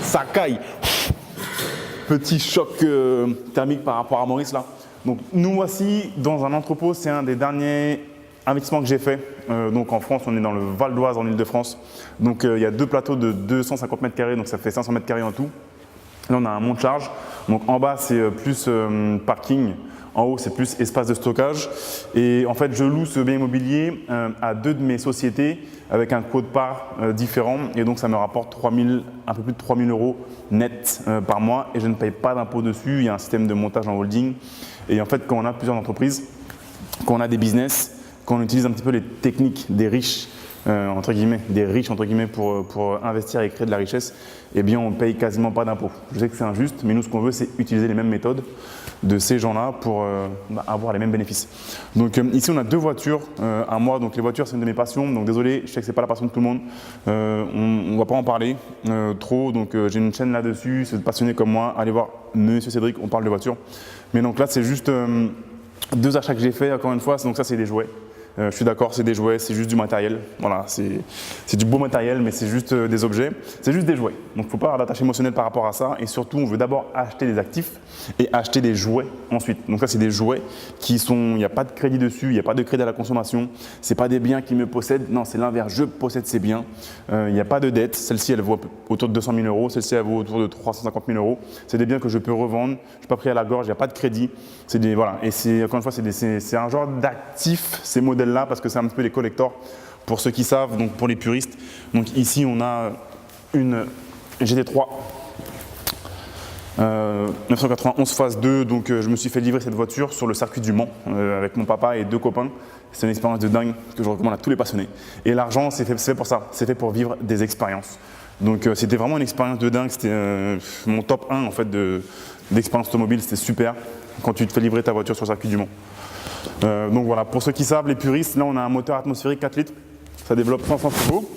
ça caille. Petit choc thermique par rapport à Maurice là. Donc nous voici dans un entrepôt, c'est un des derniers investissements que j'ai fait. Donc en France, on est dans le Val d'Oise en Ile-de-France. Donc il y a deux plateaux de 250 mètres carrés, donc ça fait 500 mètres carrés en tout. Là on a un monte-charge. Donc en bas c'est plus parking. En haut, c'est plus espace de stockage. Et en fait, je loue ce bien immobilier à deux de mes sociétés avec un quote-part différent. Et donc, ça me rapporte un peu plus de 3 000 € net par mois. Et je ne paye pas d'impôt dessus. Il y a un système de montage en holding. Et en fait, quand on a plusieurs entreprises, quand on a des business, quand on utilise un petit peu les techniques des riches, entre guillemets, pour investir et créer de la richesse, eh bien, on ne paye quasiment pas d'impôt. Je sais que c'est injuste, mais nous, ce qu'on veut, c'est utiliser les mêmes méthodes de ces gens-là pour avoir les mêmes bénéfices. Donc ici, on a deux voitures à moi. Donc les voitures, c'est une de mes passions. Donc désolé, je sais que ce n'est pas la passion de tout le monde. On ne va pas en parler trop. Donc j'ai une chaîne là-dessus. Si vous êtes passionné comme moi, allez voir Monsieur Cédric, on parle de voitures. Mais donc là, c'est juste deux achats que j'ai fait, encore une fois. Donc ça, c'est des jouets. Je suis d'accord, c'est des jouets, c'est juste du matériel. Voilà, c'est du beau matériel, mais c'est juste des objets. C'est juste des jouets. Donc, il ne faut pas avoir d'attache émotionnelle par rapport à ça. Et surtout, on veut d'abord acheter des actifs et acheter des jouets ensuite. Donc, ça, c'est des jouets qui sont… Il n'y a pas de crédit dessus, il n'y a pas de crédit à la consommation. Ce n'est pas des biens qui me possèdent. Non, c'est l'inverse. Je possède ces biens. Il n'y a pas de dette. Celle-ci, elle vaut autour de 200 000 €. Celle-ci, elle vaut autour de 350 000 €. C'est des biens que je peux revendre. Je ne suis pas pris à la gorge. Il n'y a pas de crédit. Voilà. Et encore une fois, c'est un genre d'actifs, ces modèles-là, parce que c'est un petit peu les collectors pour ceux qui savent, donc pour les puristes. Donc ici on a une GT3 991 phase 2, donc je me suis fait livrer cette voiture sur le circuit du Mans avec mon papa et deux copains. C'est une expérience de dingue que je recommande à tous les passionnés. Et l'argent, c'est fait pour ça, c'est fait pour vivre des expériences. Donc c'était vraiment une expérience de dingue, c'était mon top 1 en fait d'expérience automobile, c'était super quand tu te fais livrer ta voiture sur le circuit du Mans. Donc voilà, pour ceux qui savent, les puristes, là on a un moteur atmosphérique 4 litres, ça développe 500 chevaux.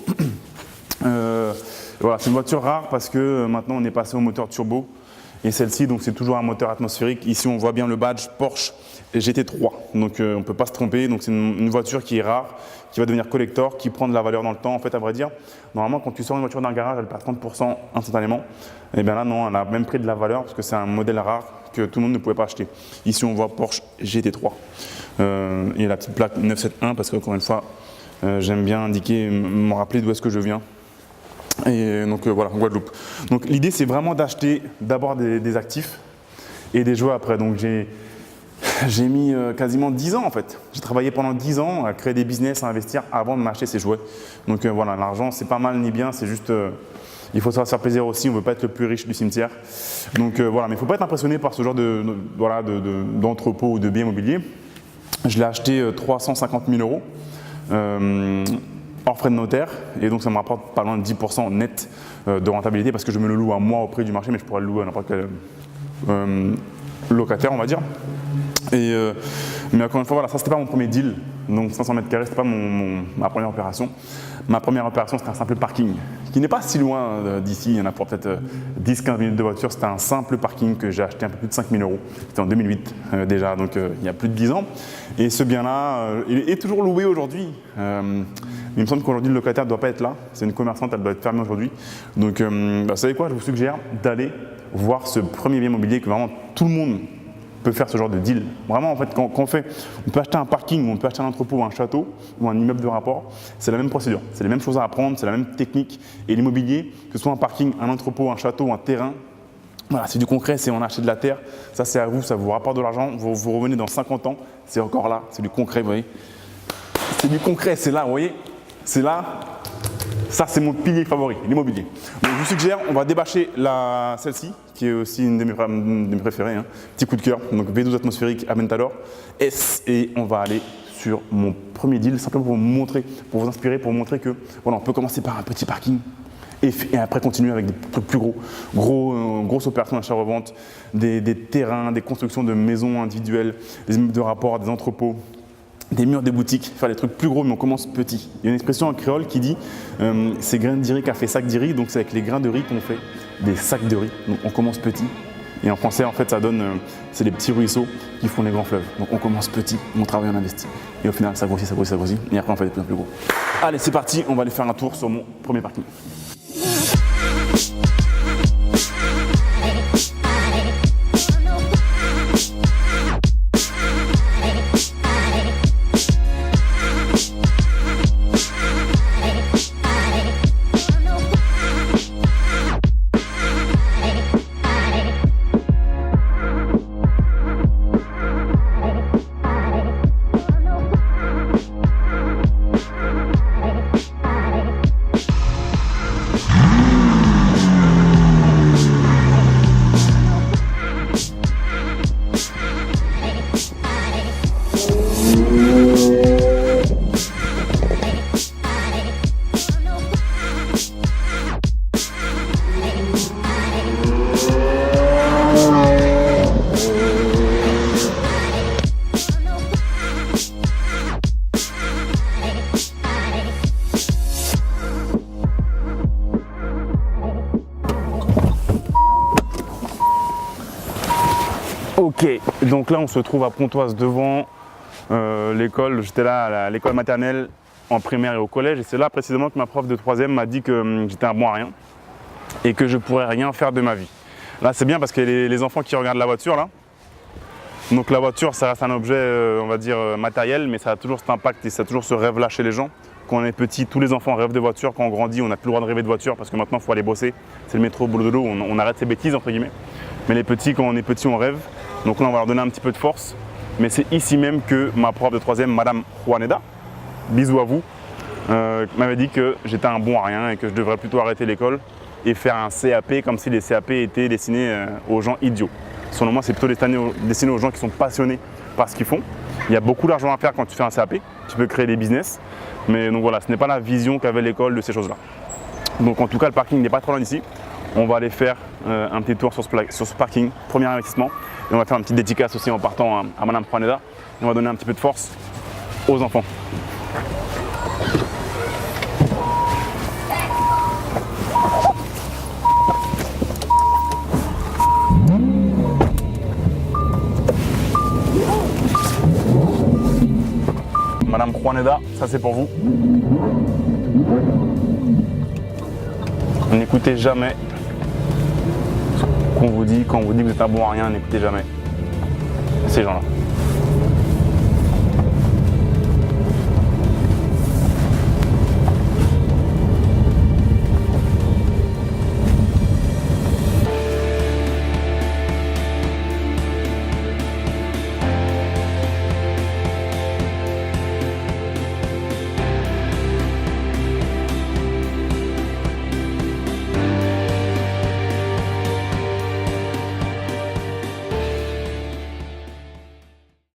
Voilà, c'est une voiture rare parce que maintenant on est passé au moteur turbo et celle-ci, donc c'est toujours un moteur atmosphérique. Ici on voit bien le badge Porsche GT3, donc on ne peut pas se tromper. Donc c'est une voiture qui est rare, qui va devenir collector, qui prend de la valeur dans le temps. En fait, à vrai dire, normalement quand tu sors une voiture d'un garage, elle perd 30% instantanément. Et bien là non, elle a même pris de la valeur parce que c'est un modèle rare que tout le monde ne pouvait pas acheter. Ici on voit Porsche GT3 et la petite plaque 971 parce qu'encore une fois j'aime bien indiquer, me rappeler d'où est-ce que je viens. Et donc voilà, Guadeloupe. Donc l'idée c'est vraiment d'acheter d'abord des actifs et des jouets après. Donc j'ai mis quasiment 10 ans en fait. J'ai travaillé pendant 10 ans à créer des business, à investir avant de m'acheter ces jouets. Donc voilà, l'argent c'est pas mal ni bien, c'est juste… il faut savoir se faire plaisir aussi, on ne veut pas être le plus riche du cimetière. Donc voilà, mais il ne faut pas être impressionné par ce genre d'entrepôt ou de biens immobiliers. Je l'ai acheté 350 000 € hors frais de notaire et donc ça me rapporte pas loin de 10% net de rentabilité parce que je me le loue à moi au prix du marché, mais je pourrais le louer à n'importe quel locataire, on va dire. Mais encore une fois, voilà, ça c'était pas mon premier deal, donc 500 mètres carrés, c'était pas ma première opération. Ma première opération, c'était un simple parking qui n'est pas si loin d'ici, il y en a pour peut-être 10-15 minutes de voiture. C'était un simple parking que j'ai acheté un peu plus de 5 000 €. C'était en 2008 déjà, donc il y a plus de 10 ans. Et ce bien-là, il est toujours loué aujourd'hui. Il me semble qu'aujourd'hui, le locataire ne doit pas être là. C'est une commerçante, elle doit être fermée aujourd'hui. Donc, vous savez quoi, je vous suggère d'aller voir ce premier bien immobilier que vraiment tout le monde peut faire ce genre de deal. Vraiment, en fait, quand on peut acheter un parking, ou on peut acheter un entrepôt, ou un château, ou un immeuble de rapport, c'est la même procédure. C'est les mêmes choses à apprendre, c'est la même technique. Et l'immobilier, que ce soit un parking, un entrepôt, un château, un terrain, voilà, c'est du concret, c'est on a acheté de la terre. Ça, c'est à vous, ça vous rapporte de l'argent. Vous revenez dans 50 ans, c'est encore là, c'est du concret, vous voyez. C'est du concret, c'est là, vous voyez. C'est là. Ça, c'est mon pilier favori, l'immobilier. Donc, je vous suggère, on va débâcher celle-ci, qui est aussi une de mes préférées. Hein. Petit coup de cœur. Donc, V12 atmosphérique Aventador S. Et on va aller sur mon premier deal, simplement pour vous montrer, pour vous inspirer, pour vous montrer que voilà, on peut commencer par un petit parking et après continuer avec des trucs plus gros. Grosses opérations d'achat-revente, des terrains, des constructions de maisons individuelles, des immeubles de rapport, des entrepôts, des murs, des boutiques, faire des trucs plus gros, mais on commence petit. Il y a une expression en créole qui dit c'est grain de riz qu'a fait sac de riz, donc c'est avec les grains de riz qu'on fait des sacs de riz. Donc on commence petit. Et en français, en fait, ça donne, c'est les petits ruisseaux qui font les grands fleuves. Donc on commence petit, on travaille, on investit. Et au final, ça grossit, ça grossit, ça grossit. Et après, on fait des plus en plus gros. Allez, c'est parti, on va aller faire un tour sur mon premier parking. Ok, donc là on se trouve à Pontoise devant l'école. J'étais là à l'école maternelle, en primaire et au collège. Et c'est là précisément que ma prof de 3e m'a dit que j'étais un bon à rien et que je pourrais rien faire de ma vie. Là c'est bien parce que les enfants qui regardent la voiture là, donc la voiture ça reste un objet on va dire matériel, mais ça a toujours cet impact et ça a toujours ce rêve là chez les gens. Quand on est petit, tous les enfants rêvent de voiture. Quand on grandit, on n'a plus le droit de rêver de voiture parce que maintenant il faut aller bosser. C'est le métro, boulot dodo, on arrête ces bêtises entre guillemets. Mais les petits, quand on est petit, on rêve. Donc là on va leur donner un petit peu de force. Mais c'est ici même que ma prof de 3e, Madame Juaneda, bisous à vous, m'avait dit que j'étais un bon à rien et que je devrais plutôt arrêter l'école et faire un CAP comme si les CAP étaient destinés aux gens idiots. Selon moi, c'est plutôt destiné aux gens qui sont passionnés par ce qu'ils font. Il y a beaucoup d'argent à faire quand tu fais un CAP, tu peux créer des business, mais donc voilà, ce n'est pas la vision qu'avait l'école de ces choses-là. Donc en tout cas, le parking n'est pas trop loin d'ici. On va aller faire un petit tour sur ce parking, premier investissement, et on va faire une petite dédicace aussi en partant à Madame Juaneda, et on va donner un petit peu de force aux enfants. Madame Juaneda, ça c'est pour vous. N'écoutez jamais ce qu'on vous dit, quand on vous dit que vous êtes un bon à rien, n'écoutez jamais ces gens-là.